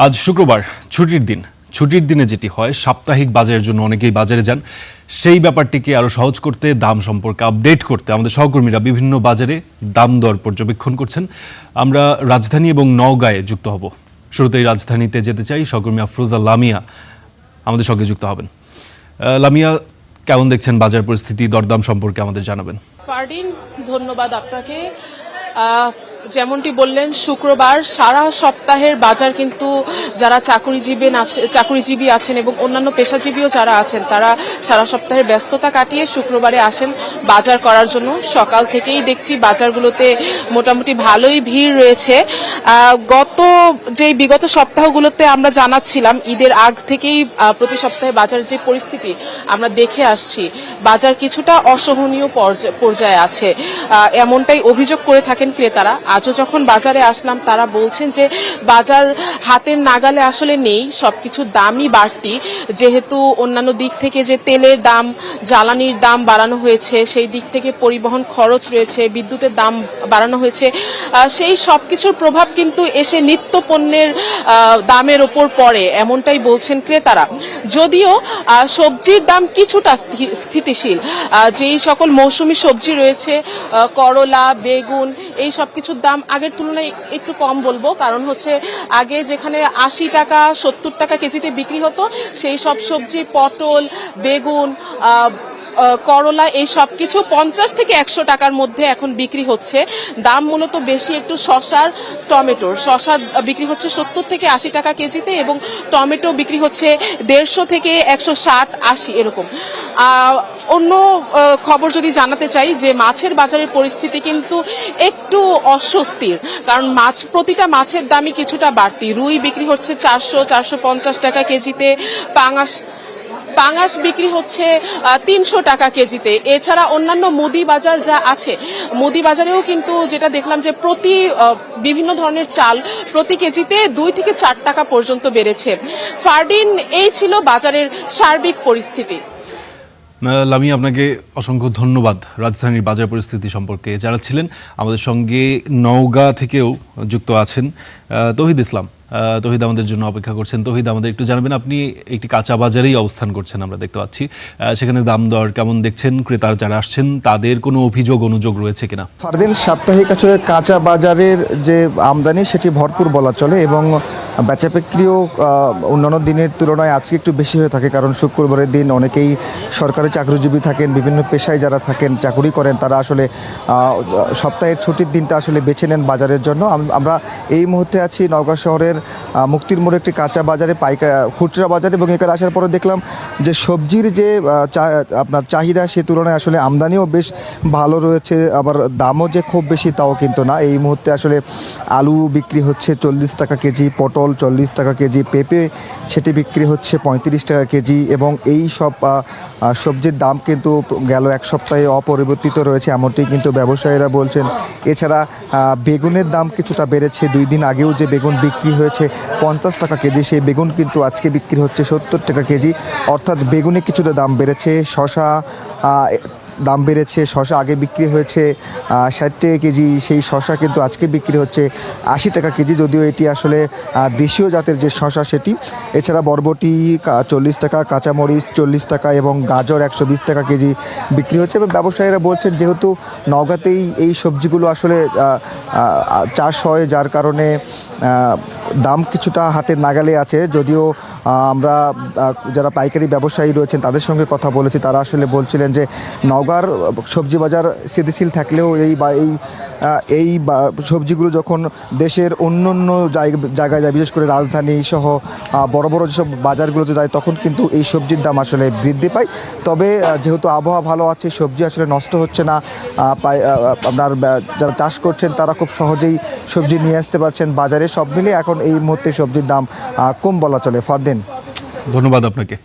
আজ শুক্রবার ছুটির দিন। ছুটির দিনে যেটি হয়, সাপ্তাহিক বাজারের জন্য অনেকেই বাজারে যান। সেই ব্যাপারটিকে আরও সহজ করতে, দাম সম্পর্কে আপডেট করতে আমাদের সহকর্মীরা বিভিন্ন বাজারে দাম দর পর্যবেক্ষণ করছেন। আমরা রাজধানী এবং নওগাঁয়ে যুক্ত হব। শুরুতেই রাজধানীতে যেতে চাই, সহকর্মী আফরোজা লামিয়া আমাদের সঙ্গে যুক্ত হবেন। লামিয়া, কেমন দেখছেন বাজার পরিস্থিতি, দরদাম সম্পর্কে আমাদের জানাবেন। ফারদিন, ধন্যবাদ আপনাকে। যেমনটি বললেন, শুক্রবার সারা সপ্তাহের বাজার কিন্তু যারা চাকরিজীবী আছেন এবং অন্যান্য পেশাজীবীও যারা আছেন, তারা সারা সপ্তাহের ব্যস্ততা কাটিয়ে শুক্রবারে আসেন বাজার করার জন্য। সকাল থেকেই দেখছি বাজারগুলোতে মোটামুটি ভালোই ভিড় রয়েছে। বিগত সপ্তাহগুলোতে আমরা জানাচ্ছিলাম, ঈদের আগ থেকেই প্রতি সপ্তাহে বাজারের যে পরিস্থিতি আমরা দেখে আসছি, বাজার কিছুটা অসহনীয় পর্যায়ে আছে, এমনটাই অভিযোগ করে থাকেন ক্রেতারা। আজও যখন বাজারে আসলাম, তারা বলছেন যে বাজার হাতের নাগালে আসলে নেই, সবকিছুর দামই বাড়তি। যেহেতু অন্যান্য দিক থেকে যে তেলের দাম, জ্বালানির দাম বাড়ানো হয়েছে, সেই দিক থেকে পরিবহন খরচ রয়েছে, বিদ্যুতের দাম বাড়ানো হয়েছে, সেই সবকিছুর প্রভাব কিন্তু এসে নিত্য পণ্যের দামের ওপর পড়ে, এমনটাই বলছেন ক্রেতারা। যদিও সবজির দাম কিছুটা স্থিতিশীল। যেই সকল মৌসুমী সবজি রয়েছে, করলা, বেগুন, এই সব কিছুর দাম আগের তুলনায় একটু কম বলবো, কারণ হচ্ছে আগে যেখানে 80 টাকা 70 টাকা কেজিতে বিক্রি হতো, সেই সব সবজি, পটল, বেগুন, করলা, এই সব কিছু 50 থেকে 100 টাকার মধ্যে এখন বিক্রি হচ্ছে। দাম মূলত বেশি একটু শসার, টমেটোর। শসা বিক্রি হচ্ছে 70 থেকে 80 টাকা কেজিতে এবং টমেটো বিক্রি হচ্ছে 150 থেকে 160-80 এরকম। অন্য খবর যদি জানাতে চাই, যে মাছের বাজারের পরিস্থিতি কিন্তু একটু অস্বস্তির, কারণ প্রতিটা মাছের দামই কিছুটা বাড়তি। রুই বিক্রি হচ্ছে 400-450 টাকা কেজিতে, পাঙাশ বিক্রি হচ্ছে 300 টাকা কেজিতে। এছাড়া অন্যান্য মুদি বাজার যা আছে, মুদি বাজারেও কিন্তু যেটা দেখলাম যে বিভিন্ন ধরনের চাল প্রতি কেজিতে 2 থেকে 4 টাকা পর্যন্ত বেড়েছে। ফারদিন, এই ছিল বাজারের সার্বিক পরিস্থিতি। লামিয়া, আপনাকে অসংখ্য ধন্যবাদ রাজধানীর বাজার পরিস্থিতি সম্পর্কে জানাচ্ছিলেন। আমাদের সঙ্গে নওগাঁ থেকেও যুক্ত আছেন তৌহিদ ইসলাম। তৌহিদ আমাদের জন্য অপেক্ষা করছেন। তৌহিদ, আমাদের একটু জানাবেন, আপনি একটি কাঁচা বাজারেই অবস্থান করছেন, আমরা দেখতে পাচ্ছি। সেখানে দাম দর কেমন দেখছেন? ক্রেতার যারা আসছেন তাদের কোনো অনুযোগ রয়েছে কিনা? ফারদিন, সাপ্তাহিক আসলে কাঁচা বাজারের যে আমদানি সেটি ভরপুর বলা চলে এবং বেচা বিক্রিও অন্যান্য দিনের তুলনায় আজকে একটু বেশি হয়ে থাকে, কারণ শুক্রবারের দিন অনেকেই সরকারি চাকরিজীবী থাকেন, বিভিন্ন পেশায় যারা থাকেন, চাকরি করেন, তারা আসলে সপ্তাহের ছুটির দিনটা আসলে বেছে নেন বাজারের জন্য। আমরা এই মুহূর্তে আছি নওগাঁ শহরের মুক্তির মোড়ে একটি কাঁচা বাজারে, খুচরা বাজারে, এবং এখানে আসার পরে দেখলাম যে সবজির যে আপনার চাহিদা, সে তুলনায় আসলে আমদানিও বেশ ভালো রয়েছে, আবার দামও যে খুব বেশি তাও কিন্তু না। এই মুহূর্তে আসলে আলু বিক্রি হচ্ছে 40 টাকা কেজি, পটল 40 টাকা কেজি, পেঁপে সেটি বিক্রি হচ্ছে 35 টাকা কেজি, এবং এই সব সবজির দাম কিন্তু গেল এক সপ্তাহে অপরিবর্তিত রয়েছে, এমনটি কিন্তু ব্যবসায়ীরা বলছেন। এছাড়া বেগুনের দাম কিছুটা বেড়েছে। 2 দিন আগেও যে বেগুন বিক্রি হয়েছে 50 টাকা কেজি, সেই বেগুন কিন্তু আজকে বিক্রি হচ্ছে 70 টাকা কেজি, অর্থাৎ বেগুনে কিছুটা দাম বেড়েছে। শসা দাম বেড়েছে। শসা আগে বিক্রি হয়েছে 60 টাকা কেজি, সেই শসা কিন্তু আজকে বিক্রি হচ্ছে 80 টাকা কেজি, যদিও এটি আসলে দেশীয় জাতের যে শসা সেটি। এছাড়া বরবটি 40 টাকা, কাঁচামরিচ 40 টাকা এবং গাজর 120 টাকা কেজি বিক্রি হচ্ছে। এবং ব্যবসায়ীরা বলছেন, যেহেতু নওগাঁতেই এই সবজিগুলো আসলে চাষ হয়, যার কারণে দাম কিছুটা হাতের নাগালে আছে। যদিও আমরা যারা পাইকারি ব্যবসায়ী রয়েছেন তাদের সঙ্গে কথা বলেছি, তারা আসলে বলছিলেন যে নওগাঁর সবজি বাজার স্থিতিশীল থাকলেও এই সবজিগুলো যখন দেশের অন্য জায়গায় যায়, বিশেষ করে রাজধানী সহ বড় বড় যেসব বাজারগুলোতে যায়, তখন কিন্তু এই সবজির দাম আসলে বৃদ্ধি পায়। তবে যেহেতু আবহাওয়া ভালো আছে, সবজি আসলে নষ্ট হচ্ছে না, আপনার যারা চাষ করছেন তারা খুব সহজেই সবজি নিয়ে আসতে পারছেন বাজারে। সব মিলে এখন এই মুহূর্তে সবজির দাম কম বলা চলে। ফারদিন, ধন্যবাদ আপনাকে।